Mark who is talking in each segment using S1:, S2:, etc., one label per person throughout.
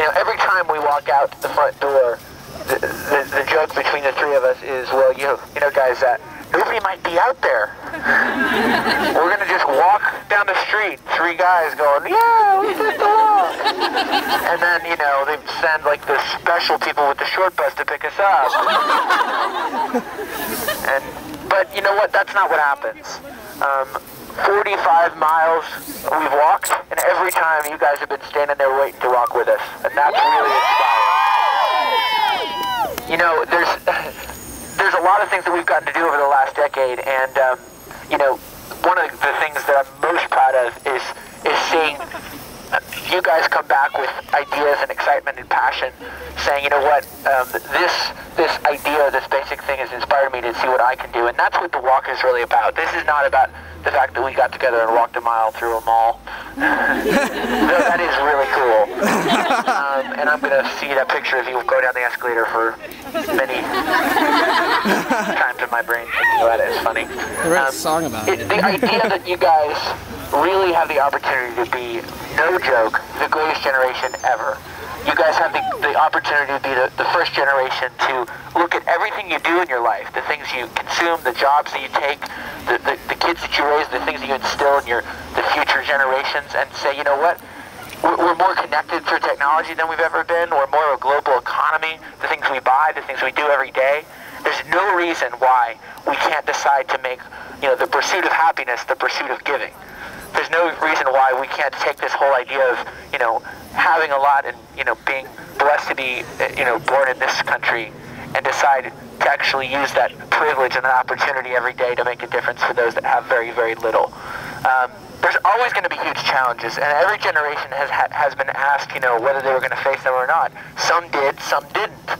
S1: know, every time we walk out the front door, the joke between the three of us is, well, you know, guys, nobody might be out there. We're gonna just walk down the street, three guys going, yeah, we did the walk. And then, you know, they send like the special people with the short bus to pick us up. But you know what? That's not what happens. 45 miles we've walked, and every time you guys have been standing there waiting to walk with us, and that's really inspiring. You know, there's a lot of things that we've gotten to do over the last decade, and you know, one of the things that I'm most proud of is seeing you guys come back with ideas and excitement and passion, saying, you know what, this idea, this basic thing has inspired me to see what I can do, and that's what the walk is really about. This is not about the fact that we got together and walked a mile through a mall. Though that is really cool. And I'm going to see that picture of you go down the escalator for many times in my brain thinking about it. It's funny.
S2: I wrote a song about it.
S1: The idea that you guys really have the opportunity to be, no joke, the greatest generation ever. You guys have the opportunity to be the first generation to look at everything you do in your life, the things you consume, the jobs that you take, the kids that you raise, the things that you instill in the future generations, and say, you know what, we're more connected through technology than we've ever been. We're more of a global economy, the things we buy, the things we do every day. There's no reason why we can't decide to make, you know, the pursuit of happiness the pursuit of giving. There's no reason why we can't take this whole idea of, you know, having a lot and, you know, being blessed to be, you know, born in this country and decide to actually use that privilege and that opportunity every day to make a difference for those that have very, very little. There's always going to be huge challenges, and every generation has been asked, you know, whether they were going to face them or not. Some did, some didn't.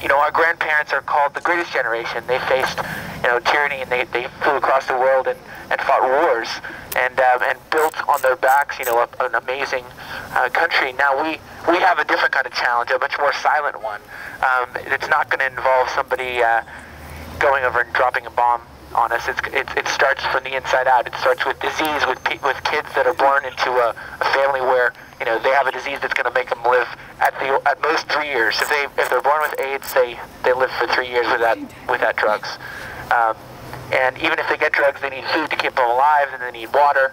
S1: You know, our grandparents are called the greatest generation. They faced, you know, tyranny, and they flew across the world and fought wars and built on their backs, you know, an amazing country. Now we have a different kind of challenge, a much more silent one. It's not going to involve somebody going over and dropping a bomb on us. It starts from the inside out. It starts with disease, with kids that are born into a family where, you know, they have a disease that's going to make them live at most 3 years. If they're born with AIDS, they live for 3 years without drugs. And even if they get drugs, they need food to keep them alive, and they need water.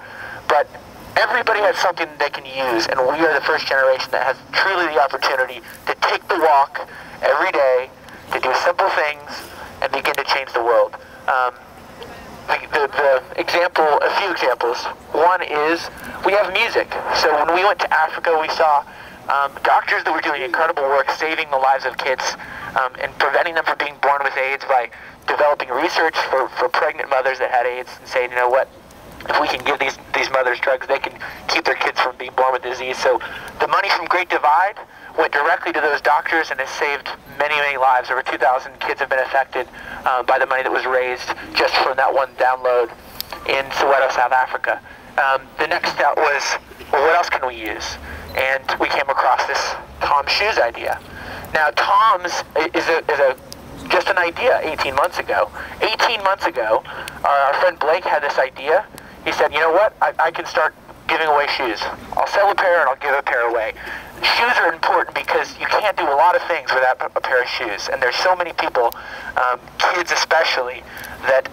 S1: But everybody has something they can use, and we are the first generation that has truly the opportunity to take the walk every day, to do simple things, and begin to change the world. A few examples. One is we have music. So when we went to Africa, we saw doctors that were doing incredible work saving the lives of kids and preventing them from being born with AIDS by developing research for pregnant mothers that had AIDS and saying, you know what, if we can give these mothers drugs, they can keep their kids from being born with disease. So the money from Great Divide went directly to those doctors and has saved many, many lives. Over 2,000 kids have been affected by the money that was raised just from that one download in Soweto, South Africa. The next step was, well, what else can we use? And we came across this Tom's Shoes idea. Now, Tom's is just an idea 18 months ago. 18 months ago, our friend Blake had this idea. He said, you know what, I can start giving away shoes. I'll sell a pair and I'll give a pair away. Shoes are important because you can't do a lot of things without a pair of shoes. And there's so many people, kids especially, that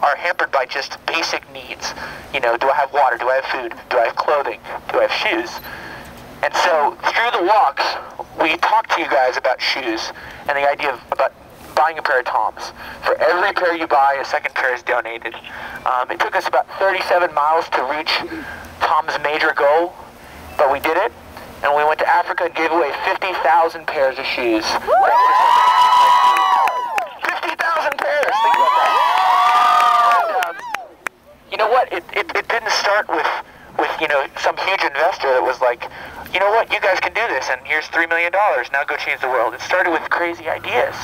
S1: are hampered by just basic needs. You know, do I have water? Do I have food? Do I have clothing? Do I have shoes? And so through the walks, we talked to you guys about shoes and the idea about buying a pair of Toms. For every pair you buy, a second pair is donated. It took us about 37 miles to reach Tom's major goal, but we did it. And we went to Africa and gave away 50,000 pairs of shoes. 50,000 pairs! Think about that. And, you know what? It didn't start with you know, some huge investor that was like, you know what, you guys can do this, and here's $3 million, now go change the world. It started with crazy ideas,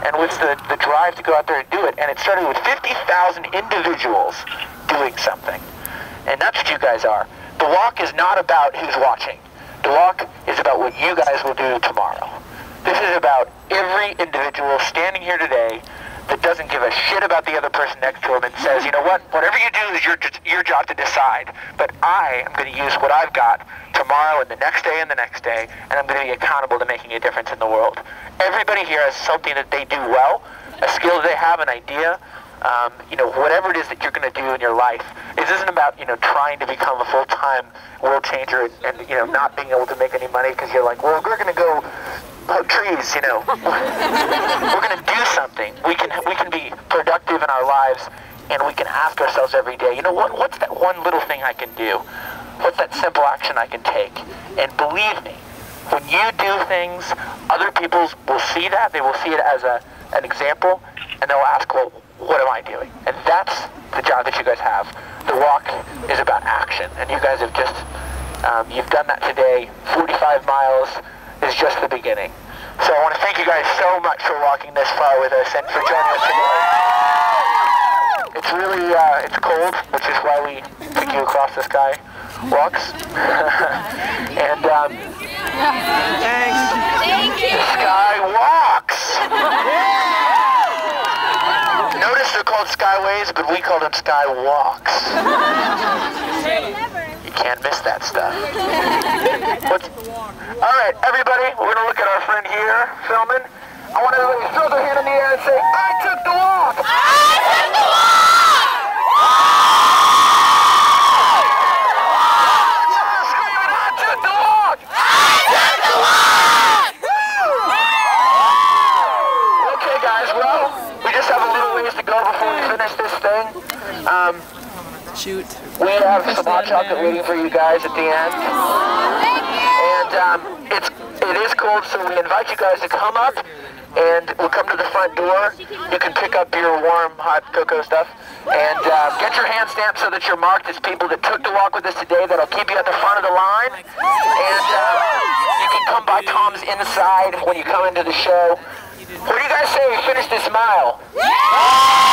S1: and with the drive to go out there and do it, and it started with 50,000 individuals doing something. And that's what you guys are. The walk is not about who's watching. The walk is about what you guys will do tomorrow. This is about every individual standing here today that doesn't give a shit about the other person next to him and says, you know what, whatever you do is your job to decide, but I am going to use what I've got tomorrow and the next day and the next day, and I'm going to be accountable to making a difference in the world. Everybody here has something that they do well, a skill that they have, an idea, you know, whatever it is that you're going to do in your life. This isn't about, you know, trying to become a full-time world changer and you know, not being able to make any money because you're like, well, we're going to go hug trees, you know. We're going to do something. We can be productive in our lives, and we can ask ourselves every day, you know, what's that one little thing I can do? What's that simple action I can take? And believe me, when you do things, other people will see that. They will see it as an example, and they'll ask, well, what am I doing? And that's the job that you guys have. The walk is about action, and you guys have just, you've done that today. 45 miles is just the beginning. So I want to thank you guys so much for walking this far with us and for joining us today. It's really, it's cold, which is why we took you across the sky walks. And,
S2: thanks.
S3: Thank you.
S1: Sky walks! Notice they're called skyways, but we call them sky walks. You can't miss that stuff. All right, everybody, we're going to look at our friend here filming. I want everybody to throw their hand in the air and say, I took the walk!
S3: I took the walk!
S1: I took the walk!
S3: I took the walk!
S1: Okay, guys, well, we just have a little ways to go before we finish this thing.
S2: Shoot.
S1: We have some hot chocolate waiting for you guys at the end. And it is cold, so we invite you guys to come up, and we'll come to the front door. You can pick up your warm, hot cocoa stuff, and get your hand stamped so that you're marked as people that took the walk with us today. That'll keep you at the front of the line. And you can come by Tom's inside when you come into the show. What do you guys say we finish this mile?
S3: Yeah!